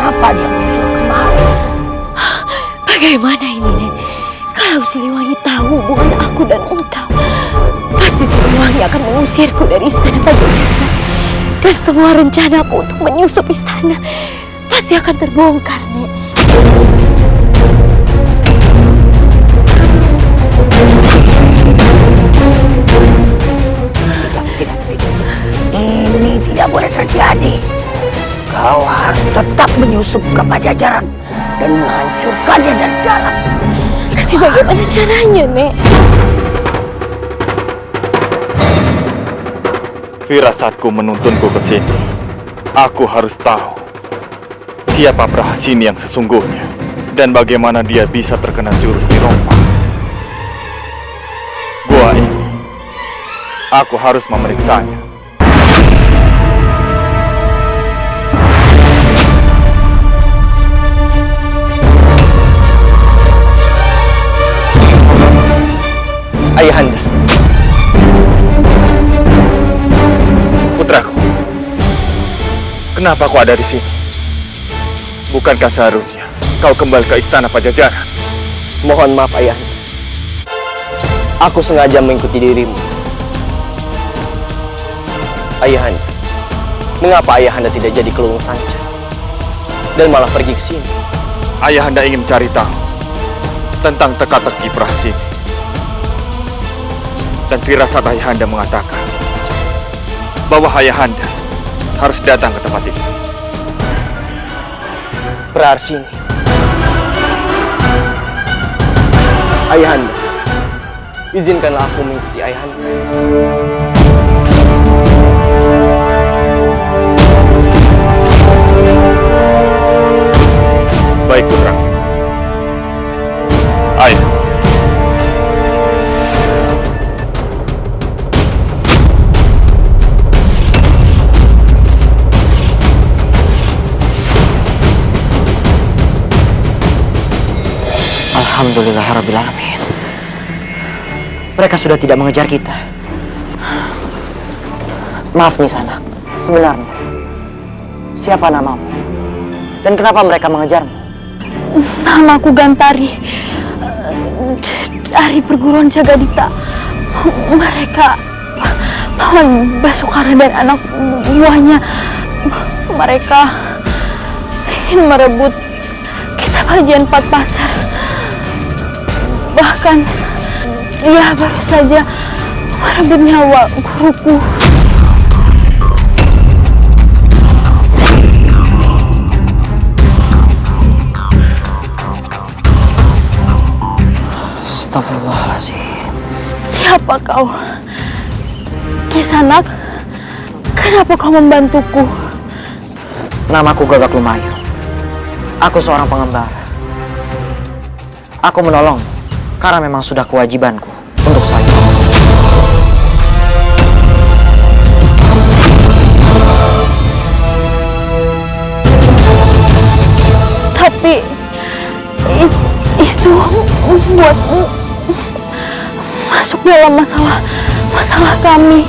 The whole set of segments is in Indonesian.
Mengapa dia muncul kemari? Bagaimana ini, Nek? Kalau Siliwangi tahu hubungan aku dan engkau, pasti Siliwangi akan mengusirku dari istana Pajajaran. Dan semua rencanaku untuk menyusup istana pasti akan terbongkar, Nek. Tidak. Ini tidak boleh terjadi. Kau harus tetap menyusup ke Pajajaran dan menghancurkannya dari dalam. Tapi bagaimana caranya, Nek? Firasatku menuntunku ke sini. Aku harus tahu siapa Prahasini yang sesungguhnya dan bagaimana dia bisa terkena jurus Nirompa. Gua ini, aku harus memeriksanya. Ayahanda, putraku, kenapa kau ada di sini? Bukankah seharusnya kau kembali ke istana Pajajaran? Mohon maaf ayahanda, aku sengaja mengikuti dirimu. Ayahanda, mengapa ayahanda tidak jadi ke Lulung Sanca dan malah pergi ke sini? Ayahanda ingin mencari tahu tentang teka-teki Prahasini. Dan firasat ayahanda mengatakan bahwa ayahanda harus datang ke tempat itu. Prahasini, ayahanda, izinkanlah aku mengikuti ayahanda. Baik putra. Ayo. Alhamdulillahirrabbilalamin. Mereka sudah tidak mengejar kita. Maaf Nisana, sebenarnya siapa namamu? Dan kenapa mereka mengejarmu? Namaku Gantari, dari perguruan Jagadita. Mereka Paman Basukara dan anak buahnya. Mereka ingin merebut kitab Ajian Empat Pasar. Bahkan dia baru saja merebut nyawa guruku. Astagfirullahaladzim. Siapa kau? Kisanak, kenapa kau membantuku? Namaku Gagak Lumayu. Aku seorang pengembara. Aku menolong karena memang sudah kewajibanku untuk saya. Tapi itu membuatmu masuk dalam masalah kami.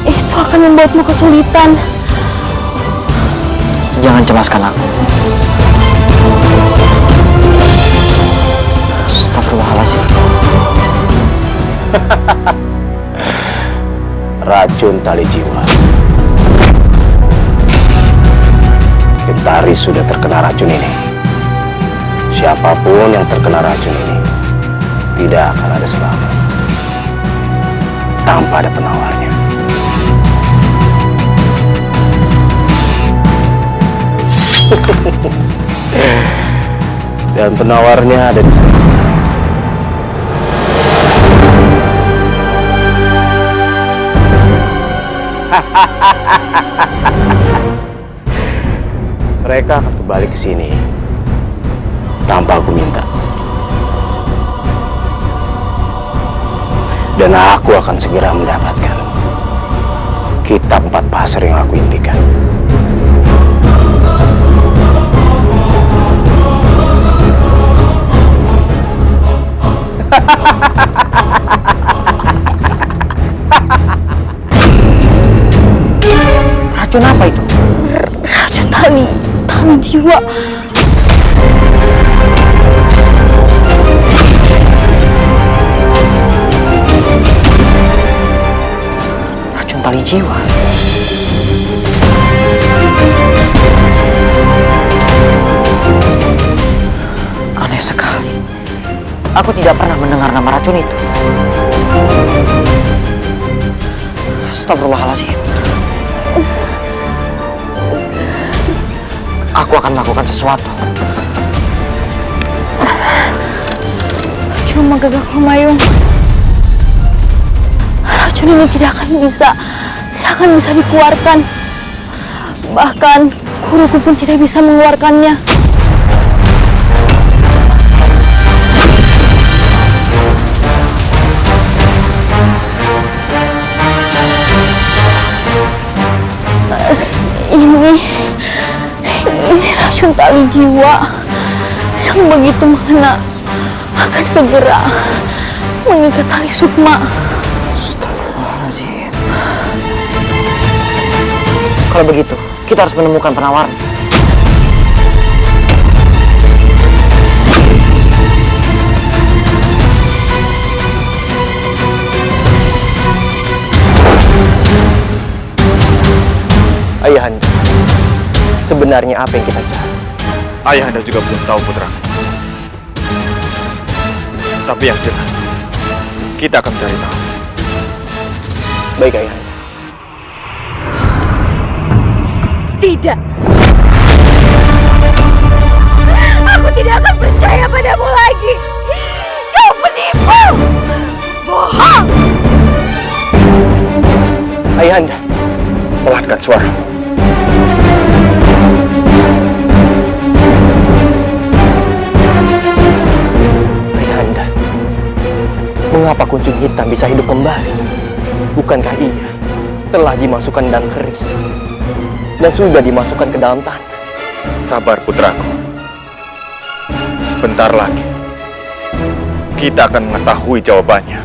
Itu akan membuatmu kesulitan. Jangan cemaskan aku. Astagfirullahaladzim. Racun tali jiwa. Gentari sudah terkena racun ini. Siapapun yang terkena racun ini tidak akan ada selamat tanpa ada penawarnya. Dan penawarnya ada di sini. Mereka akan kembali ke sini tanpa aku minta. Dan aku akan segera mendapatkan kitab Empat Pasar yang aku impikan. Racun apa itu? Racun tali Tali jiwa. Racun tali jiwa. Aneh sekali. Aku tidak pernah mendengar nama racun itu. Astagfirullahaladzim. Aku akan melakukan sesuatu. Cuma Gagak Lumayung, racun ini tidak akan bisa dikeluarkan. Bahkan guruku pun tidak bisa mengeluarkannya. Ini racun tali jiwa yang begitu mengena akan segera mengikat tali sukma. Astagfirullahaladzim. Kalau begitu, kita harus menemukan penawarnya. Ayahanda, sebenarnya apa yang kita cari? Ayahanda juga belum tahu, putra. Tapi yang jelas, kita akan cari tahu. Baik, Ayahanda. Tidak. Aku tidak akan percaya padamu lagi. Kau penipu. Bohong. Ayahanda, pelankan suara. Ayahanda, mengapa Kunjung Hitam bisa hidup kembali? Bukankah ia telah dimasukkan dalam keris dan sudah dimasukkan ke dalam tanah? Sabar, putraku. Sebentar lagi, kita akan mengetahui jawabannya.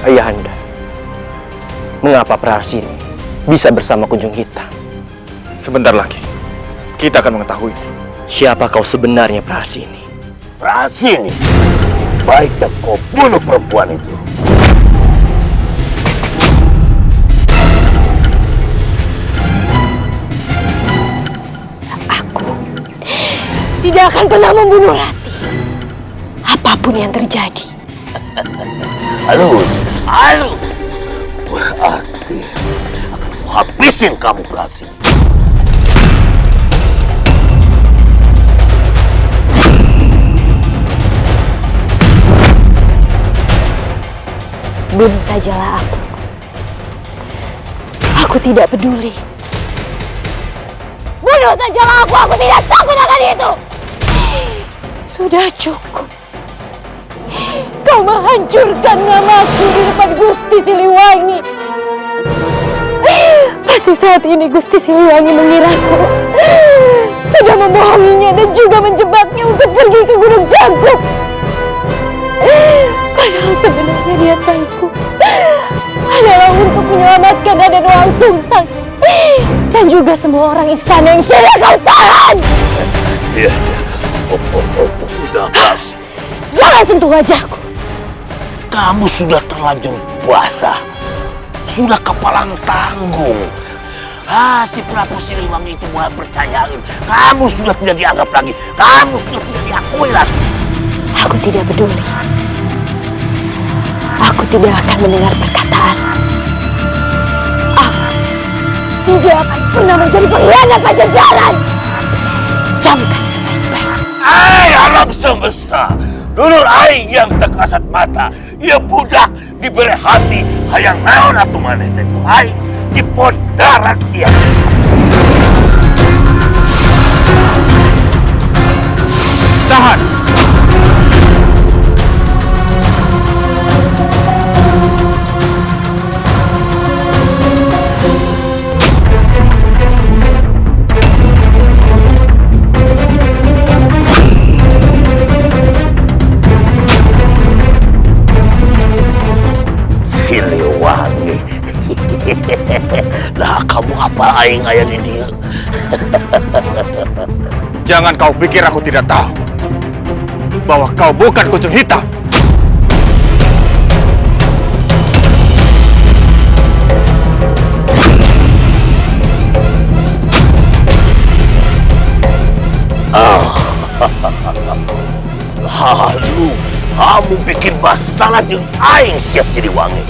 Ayahanda, mengapa Prahasini bisa bersama Kunjung Hitam? Sebentar lagi, kita akan mengetahuinya. Siapa kau sebenarnya, Prahasini? Prahasini, sebaiknya kau bunuh perempuan itu. Aku tidak akan pernah membunuh Rati. Apapun yang terjadi. Halus. Berarti akan kuhabisin kamu, Prahasini. Bunuh sajalah aku. Aku tidak peduli. Bunuh sajalah aku tidak takut akan itu. Sudah cukup. Kau menghancurkan namaku di depan Gusti Siliwangi. Pasti saat ini Gusti Siliwangi mengiraku sudah membohonginya dan juga menjebaknya untuk pergi ke Gunung Jangkuk. Padahal sebenarnya niat baikku adalah untuk menyelamatkan Raden Wangsungsang dan juga semua orang istana yang sudah kau tahan. Iya. Sudah pas. Jangan sentuh wajahku. Kamu sudah terlanjur basah. Sudah kepalang tanggung. Si Prabu Siliwangi itu mulai percayaan. Kamu sudah tidak dianggap lagi. Kamu sudah tidak diakui lagi. Aku tidak peduli. Aku tidak akan mendengar perkataan. Aku tidak akan pernah menjadi pengkhianat Pajajaran. Camkan itu baik-baik. Alam semesta. Dulur aing yang tak kasat mata. Ia budak diberi hati. Hayang naon atuh maneh teh ku aing dipondaran sia. Tahan! apa aing aya di dieu? Jangan kau pikir aku tidak tahu bahwa kau bukan kucing hitam. Lalu kamu bikin masalah jeung aing sia Siliwangi.